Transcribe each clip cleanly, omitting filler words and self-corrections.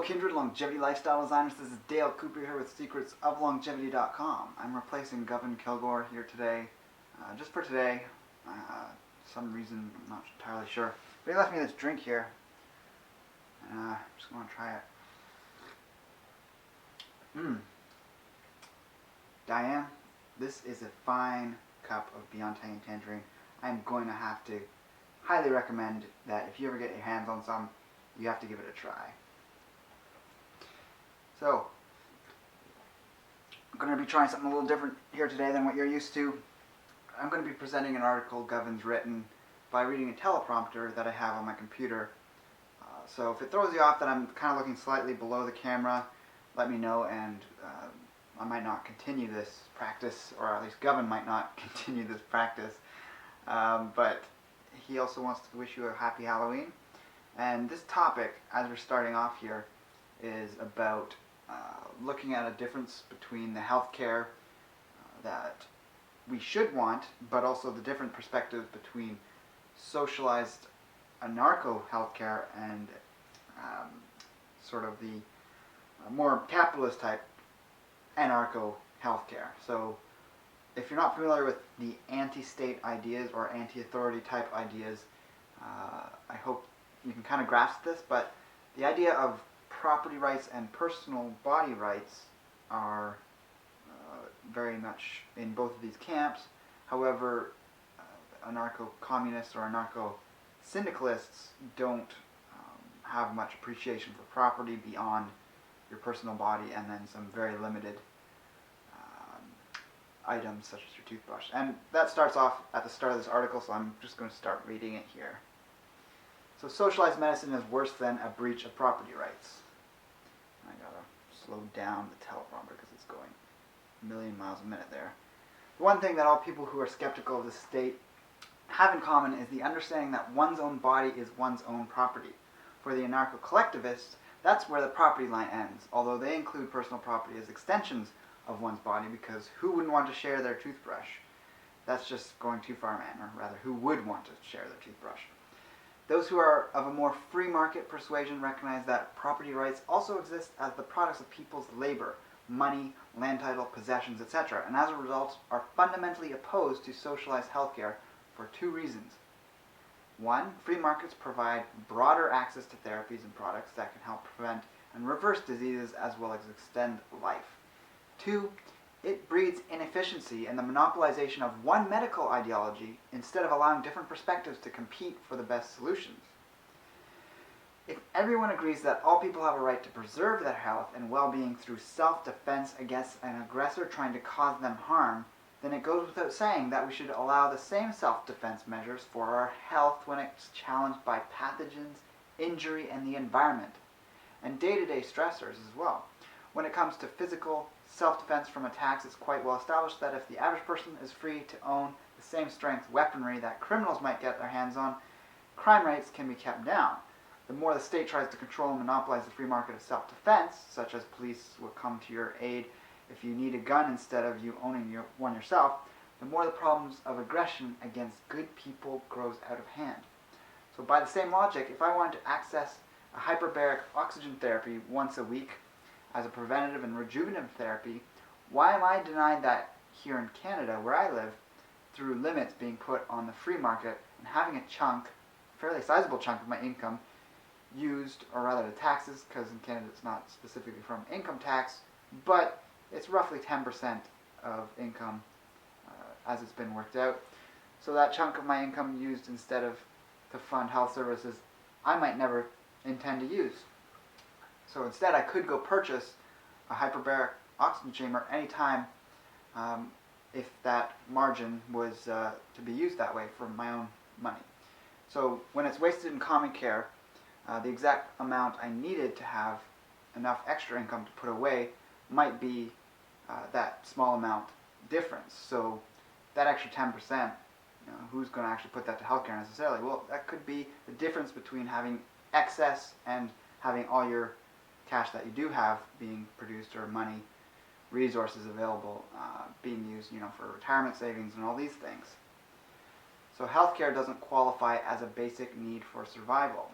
Kindred Longevity Lifestyle Designers. This is Dale Cooper here with secretsoflongevity.com. I'm replacing Govin Kilgore here today, just for today. Some reason, I'm not entirely sure. But he left me this drink here, and I'm just going to try it. Diane, this is a fine cup of Beyond Tangy Tangerine. I'm going to have to highly recommend that if you ever get your hands on some, you have to give it a try. So, I'm going to be trying something a little different here today than what you're used to. I'm going to be presenting an article Govin's written by reading a teleprompter that I have on my computer. So if it throws you off that I'm kind of looking slightly below the camera, let me know, and I might not continue this practice, or at least Govin might not continue this practice. But he also wants to wish you a happy Halloween. And this topic, as we're starting off here, is about looking at a difference between the healthcare that we should want, but also the different perspectives between socialized anarcho-healthcare and sort of the more capitalist type anarcho-healthcare. So if you're not familiar with the anti-state ideas or anti-authority type ideas, I hope you can kind of grasp this, but the idea of property rights and personal body rights are very much in both of these camps. However, anarcho-communists or anarcho-syndicalists don't have much appreciation for property beyond your personal body, and then some very limited items such as your toothbrush. And that starts off at the start of this article, so I'm just going to start reading it here. So, socialized medicine is worse than a breach of property rights. I gotta slow down the teleprompter because it's going a million miles a minute there. The one thing that all people who are skeptical of the state have in common is the understanding that one's own body is one's own property. For the anarcho-collectivists, that's where the property line ends, although they include personal property as extensions of one's body, because who wouldn't want to share their toothbrush? That's just going too far, man, or rather, who would want to share their toothbrush? Those who are of a more free market persuasion recognize that property rights also exist as the products of people's labor, money, land title, possessions, etc., and as a result are fundamentally opposed to socialized healthcare for two reasons. One, free markets provide broader access to therapies and products that can help prevent and reverse diseases as well as extend life. Two, it breeds inefficiency and the monopolization of one medical ideology instead of allowing different perspectives to compete for the best solutions. If everyone agrees that all people have a right to preserve their health and well-being through self-defense against an aggressor trying to cause them harm, then it goes without saying that we should allow the same self-defense measures for our health when it's challenged by pathogens, injury, and the environment, and day-to-day stressors as well. When it comes to physical self-defense from attacks, it's quite well established that if the average person is free to own the same strength weaponry that criminals might get their hands on, crime rates can be kept down. The more the state tries to control and monopolize the free market of self-defense, such as police will come to your aid if you need a gun instead of you owning one yourself, the more the problems of aggression against good people grows out of hand. So by the same logic, if I wanted to access a hyperbaric oxygen therapy once a week as a preventative and rejuvenative therapy, why am I denied that here in Canada, where I live, through limits being put on the free market and having a chunk, a fairly sizable chunk of my income, used, or rather the taxes, because in Canada it's not specifically from income tax, but it's roughly 10% of income as it's been worked out. So that chunk of my income used instead of to fund health services I might never intend to use. So instead I could go purchase a hyperbaric oxygen chamber anytime if that margin was to be used that way for my own money. So when it's wasted in common care, the exact amount I needed to have enough extra income to put away might be that small amount difference. So that extra 10%, who's going to actually put that to healthcare necessarily? Well, that could be the difference between having excess and having all your cash that you do have being produced, or money, resources available, being used, for retirement savings and all these things. So healthcare doesn't qualify as a basic need for survival.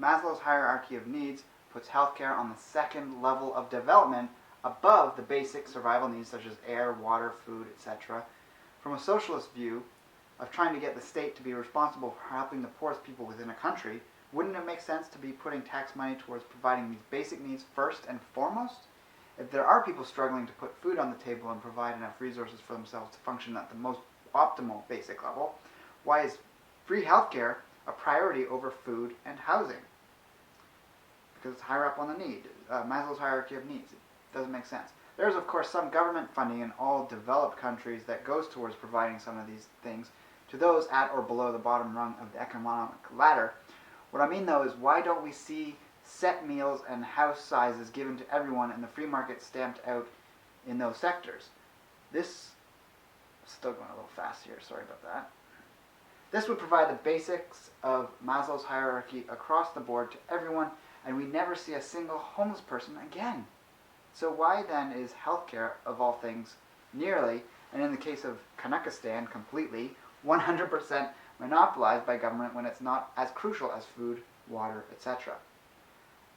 Maslow's hierarchy of needs puts healthcare on the second level of development above the basic survival needs such as air, water, food, etc. From a socialist view of trying to get the state to be responsible for helping the poorest people within a country, wouldn't it make sense to be putting tax money towards providing these basic needs first and foremost? If there are people struggling to put food on the table and provide enough resources for themselves to function at the most optimal basic level, why is free healthcare a priority over food and housing? Because it's higher up on the need. Maslow's hierarchy of needs. It doesn't make sense. There's, of course, some government funding in all developed countries that goes towards providing some of these things to those at or below the bottom rung of the economic ladder. What I mean, though, is why don't we see set meals and house sizes given to everyone and the free market stamped out in those sectors? This, still going a little fast here, sorry about that. This would provide the basics of Maslow's hierarchy across the board to everyone, and we never see a single homeless person again. So why then is healthcare, of all things, nearly, and in the case of Kanakistan, completely, 100% monopolized by government when it's not as crucial as food, water, etc.?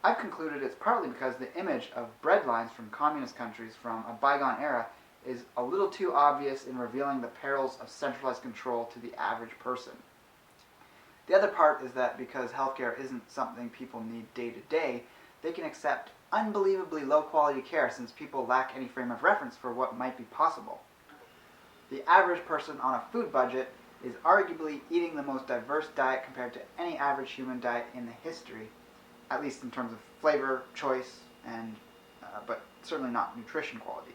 I've concluded it's partly because the image of bread lines from communist countries from a bygone era is a little too obvious in revealing the perils of centralized control to the average person. The other part is that because healthcare isn't something people need day to day, they can accept unbelievably low quality care since people lack any frame of reference for what might be possible. The average person on a food budget is arguably eating the most diverse diet compared to any average human diet in the history, at least in terms of flavor, choice, and but certainly not nutrition quality.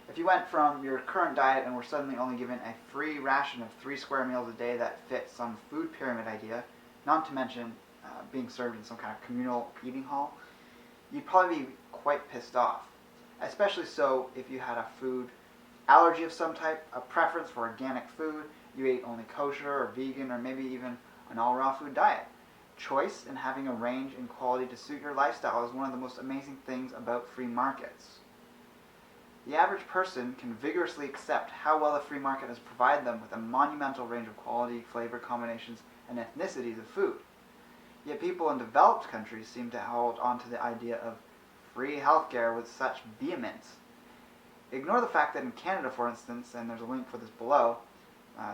If you went from your current diet and were suddenly only given a free ration of 3 square meals a day that fit some food pyramid idea, not to mention being served in some kind of communal eating hall, you'd probably be quite pissed off. Especially so if you had a food allergy of some type, a preference for organic food, you ate only kosher or vegan or maybe even an all raw food diet. Choice and having a range and quality to suit your lifestyle is one of the most amazing things about free markets. The average person can vigorously accept how well the free market has provided them with a monumental range of quality, flavor combinations, and ethnicities of food. Yet people in developed countries seem to hold on to the idea of free healthcare with such vehemence. Ignore the fact that in Canada, for instance, and there's a link for this below,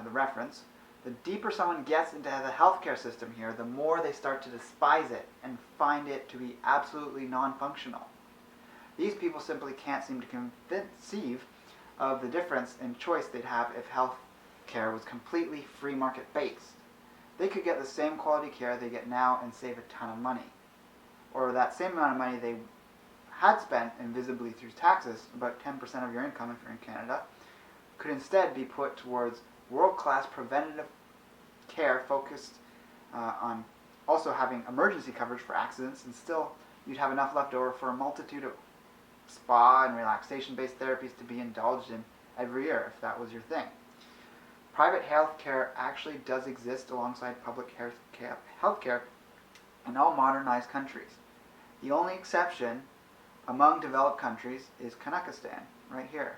the reference, the deeper someone gets into the healthcare system here, the more they start to despise it and find it to be absolutely non-functional. These people simply can't seem to conceive of the difference in choice they'd have if healthcare was completely free market based. They could get the same quality care they get now and save a ton of money. Or that same amount of money they had spent invisibly through taxes, about 10% of your income if you're in Canada, could instead be put towards world-class preventative care focused on also having emergency coverage for accidents, and still you'd have enough left over for a multitude of spa and relaxation-based therapies to be indulged in every year if that was your thing. Private health care actually does exist alongside public health care in all modernized countries. The only exception among developed countries is Kanakistan, right here.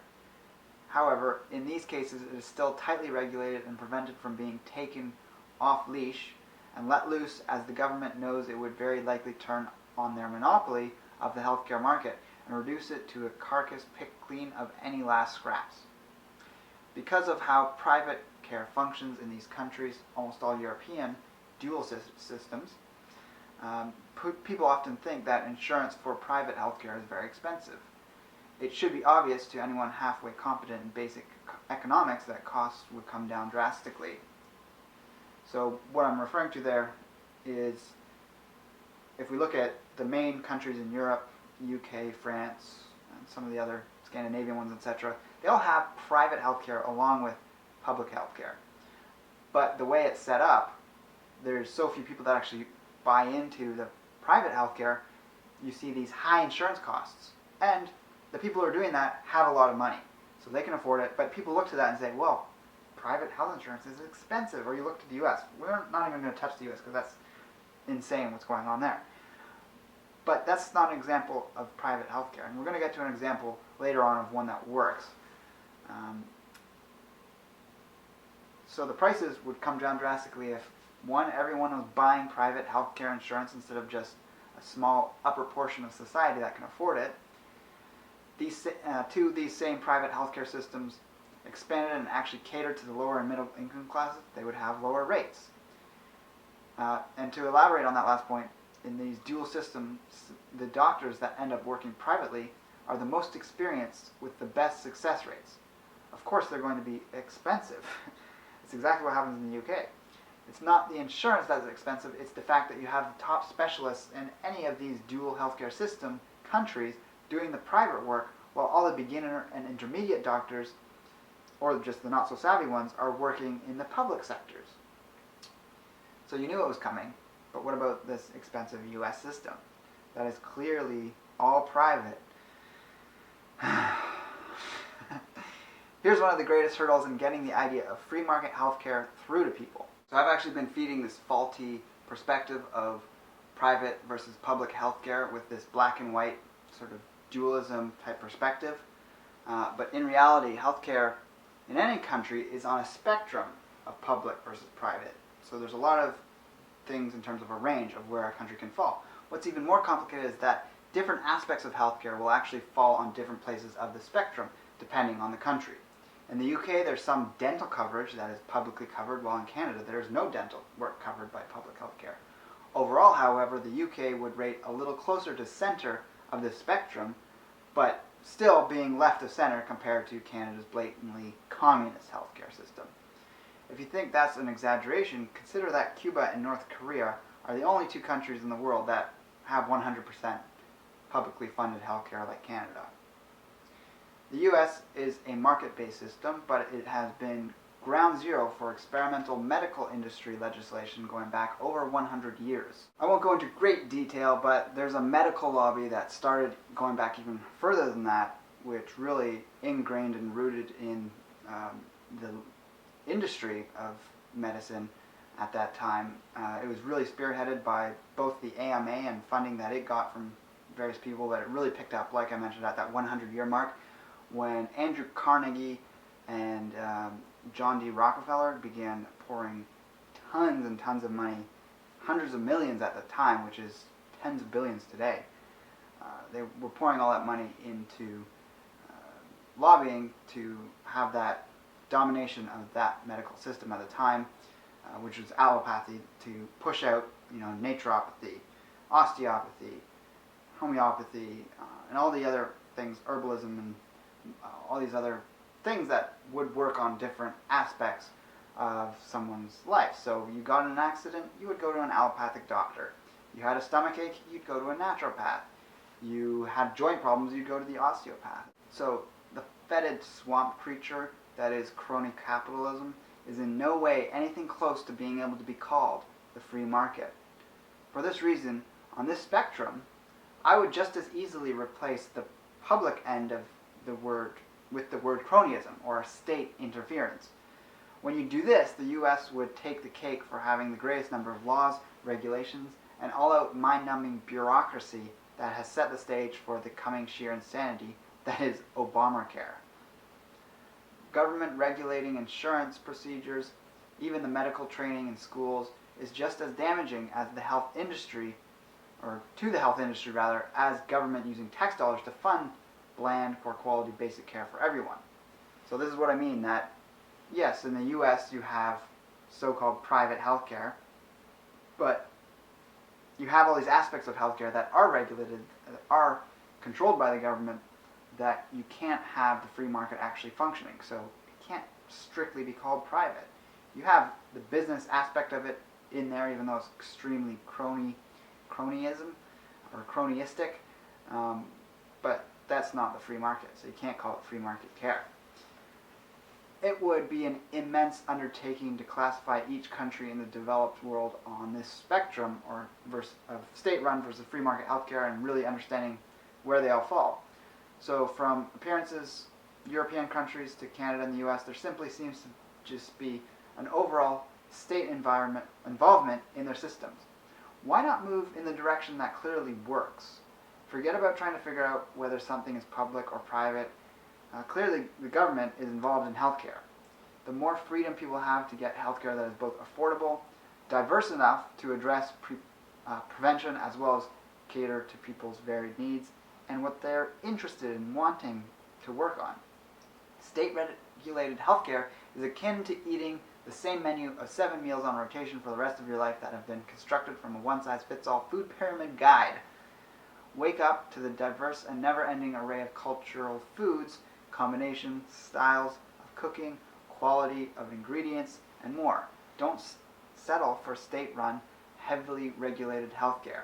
However, in these cases it is still tightly regulated and prevented from being taken off leash and let loose, as the government knows it would very likely turn on their monopoly of the healthcare market and reduce it to a carcass picked clean of any last scraps. Because of how private care functions in these countries, almost all European dual systems, people often think that insurance for private healthcare is very expensive. It should be obvious to anyone halfway competent in basic economics that costs would come down drastically. So what I'm referring to there is, if we look at the main countries in Europe, UK, France, and some of the other Scandinavian ones, etc., they all have private healthcare along with public healthcare. But the way it's set up, there's so few people that actually buy into the private healthcare, you see these high insurance costs. And the people who are doing that have a lot of money, so they can afford it, but people look to that and say, well, private health insurance is expensive. Or you look to the US. We're not even going to touch the US because that's insane what's going on there. But that's not an example of private healthcare, and we're going to get to an example later on of one that works. So the prices would come down drastically if, one, everyone was buying private healthcare insurance instead of just a small upper portion of society that can afford it. These same private healthcare systems expanded and actually catered to the lower and middle income classes, they would have lower rates. And to elaborate on that last point, in these dual systems, the doctors that end up working privately are the most experienced with the best success rates. Of course, they're going to be expensive. It's exactly what happens in the UK. It's not the insurance that's expensive, it's the fact that you have the top specialists in any of these dual healthcare system countries doing the private work, while all the beginner and intermediate doctors, or just the not so savvy ones, are working in the public sectors. So you knew it was coming, but what about this expensive US system that is clearly all private? Here's one of the greatest hurdles in getting the idea of free market healthcare through to people. So I've actually been feeding this faulty perspective of private versus public healthcare with this black and white sort of dualism type perspective. But in reality, healthcare in any country is on a spectrum of public versus private. So there's a lot of things in terms of a range of where a country can fall. What's even more complicated is that different aspects of healthcare will actually fall on different places of the spectrum, depending on the country. In the UK, there's some dental coverage that is publicly covered, while in Canada, there's no dental work covered by public healthcare. Overall, however, the UK would rate a little closer to center of the spectrum, but still being left of center compared to Canada's blatantly communist healthcare system. If you think that's an exaggeration, consider that Cuba and North Korea are the only two countries in the world that have 100% publicly funded healthcare like Canada. The US is a market-based system, but it has been ground zero for experimental medical industry legislation going back over 100 years. I won't go into great detail, but there's a medical lobby that started going back even further than that, which really ingrained and rooted in the industry of medicine at that time. It was really spearheaded by both the AMA and funding that it got from various people, but it really picked up, like I mentioned, at that 100-year mark when Andrew Carnegie and John D. Rockefeller began pouring tons and tons of money, hundreds of millions at the time, which is tens of billions today. They were pouring all that money into lobbying to have that domination of that medical system at the time, which was allopathy, to push out, naturopathy, osteopathy, homeopathy, and all the other things, herbalism, and all these other things that would work on different aspects of someone's life. So you got in an accident, you would go to an allopathic doctor. You had a stomach ache, you'd go to a naturopath. You had joint problems, you'd go to the osteopath. So the fetid swamp creature that is crony capitalism is in no way anything close to being able to be called the free market. For this reason, on this spectrum, I would just as easily replace the public end of the word with the word cronyism, or state interference. When you do this, the US would take the cake for having the greatest number of laws, regulations, and all-out mind-numbing bureaucracy that has set the stage for the coming sheer insanity that is Obamacare. Government regulating insurance procedures, even the medical training in schools, is just as damaging as the health industry, or to the health industry rather, as government using tax dollars to fund bland, poor quality basic care for everyone. So this is what I mean, that yes, in the US you have so-called private healthcare, but you have all these aspects of healthcare that are regulated, that are controlled by the government, that you can't have the free market actually functioning. So it can't strictly be called private. You have the business aspect of it in there, even though it's extremely cronyism or cronyistic, but that's not the free market, so you can't call it free market care. It would be an immense undertaking to classify each country in the developed world on this spectrum of state-run versus free market healthcare, and really understanding where they all fall. So from appearances, European countries to Canada and the US, there simply seems to just be an overall state involvement in their systems. Why not move in the direction that clearly works? Forget about trying to figure out whether something is public or private. Clearly, the government is involved in healthcare. The more freedom people have to get healthcare that is both affordable, diverse enough to address prevention as well as cater to people's varied needs and what they're interested in wanting to work on. State-regulated healthcare is akin to eating the same menu of 7 meals on rotation for the rest of your life that have been constructed from a one-size-fits-all food pyramid guide. Wake up to the diverse and never-ending array of cultural foods, combinations, styles of cooking, quality of ingredients, and more. Don't settle for state-run, heavily regulated healthcare.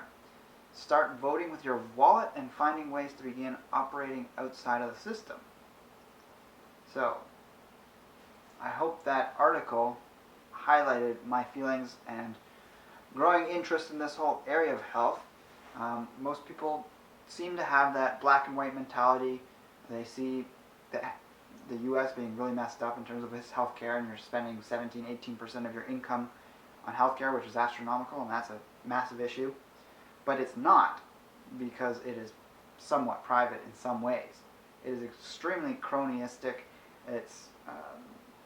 Start voting with your wallet and finding ways to begin operating outside of the system. So, I hope that article highlighted my feelings and growing interest in this whole area of health. Most people seem to have that black and white mentality. They see the U.S. being really messed up in terms of its healthcare, and you're spending 17-18% of your income on healthcare, which is astronomical, and that's a massive issue. But it's not, because it is somewhat private in some ways. It is extremely cronyistic. It's,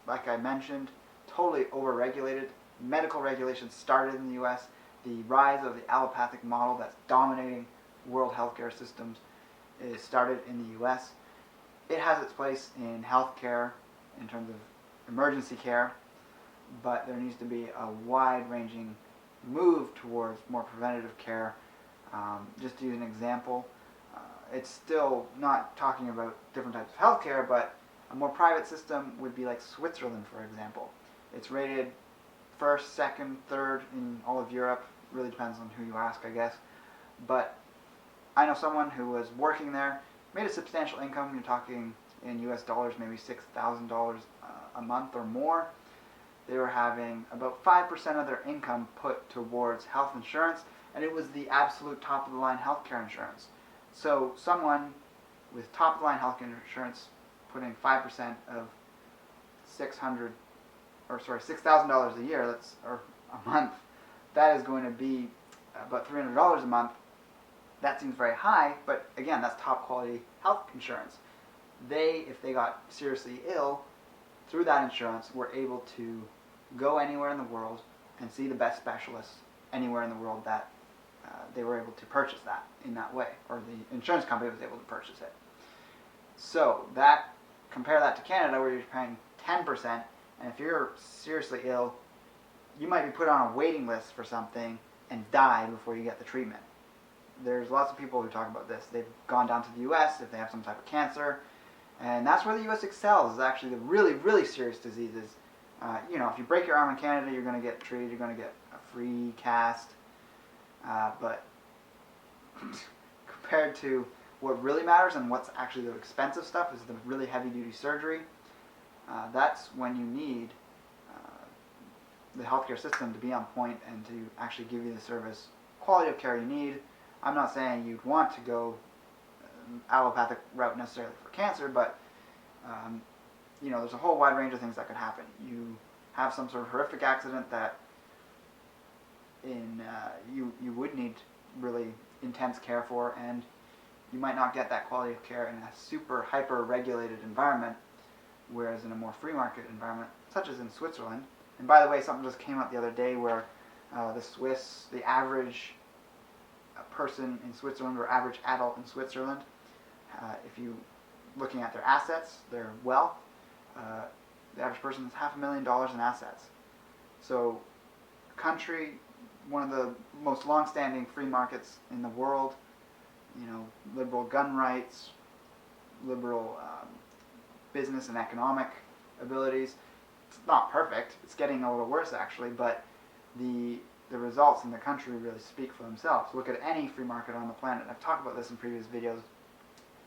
like I mentioned, totally over-regulated. Medical regulation started in the U.S. The rise of the allopathic model that's dominating world healthcare systems is started in the U.S. It has its place in healthcare in terms of emergency care, but there needs to be a wide-ranging move towards more preventative care. Just to use an example, it's still not talking about different types of healthcare, but a more private system would be like Switzerland, for example. It's rated first, second, third in all of Europe. Really depends on who you ask, I guess. But I know someone who was working there, made a substantial income. You're talking in US dollars, maybe $6,000 a month or more. They were having about 5% of their income put towards health insurance, and it was the absolute top-of-the-line healthcare insurance. So someone with top-of-the-line healthcare insurance putting 5% of $6,000 a year, or a month, that is going to be about $300 a month. That seems very high, but again, that's top-quality health insurance. They, if they got seriously ill, through that insurance, were able to go anywhere in the world and see the best specialists anywhere in the world that they were able to purchase that in that way, or the insurance company was able to purchase it. So compare that to Canada, where you're paying 10%, and if you're seriously ill, you might be put on a waiting list for something and die before you get the treatment. There's lots of people who talk about this. They've gone down to the U.S. if they have some type of cancer, and that's where the U.S. excels, is actually the really, really serious diseases. If you break your arm in Canada, you're going to get treated, you're going to get a free cast, but compared to what really matters and what's actually the expensive stuff is the really heavy-duty surgery. That's when you need the healthcare system to be on point and to actually give you the service, quality of care you need. I'm not saying you'd want to go allopathic route necessarily for cancer, but there's a whole wide range of things that could happen. You have some sort of horrific accident that you would need really intense care for, and you might not get that quality of care in a super hyper-regulated environment, whereas in a more free market environment, such as in Switzerland. And by the way, something just came up the other day where the average person in Switzerland, or average adult in Switzerland, if you looking at their assets, their wealth, the average person has $500,000 in assets. So, country, one of the most long-standing free markets in the world, liberal gun rights, liberal business and economic abilities. It's not perfect. It's getting a little worse, actually, but the results in the country really speak for themselves. Look at any free market on the planet. I've talked about this in previous videos.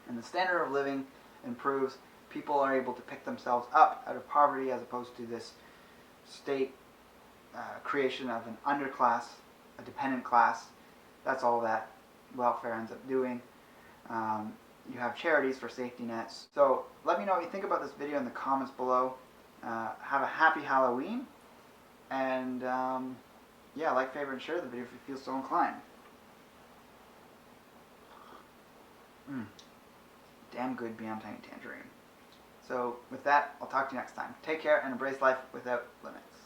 And the standard of living improves. People are able to pick themselves up out of poverty, as opposed to this state creation of an underclass, a dependent class. That's all that welfare ends up doing. You have charities for safety nets. So let me know what you think about this video in the comments below. Have a happy Halloween, and like, favorite, and share the video if you feel so inclined. Damn good Beyond Tiny Tangerine. So with that, I'll talk to you next time. Take care and embrace life without limits.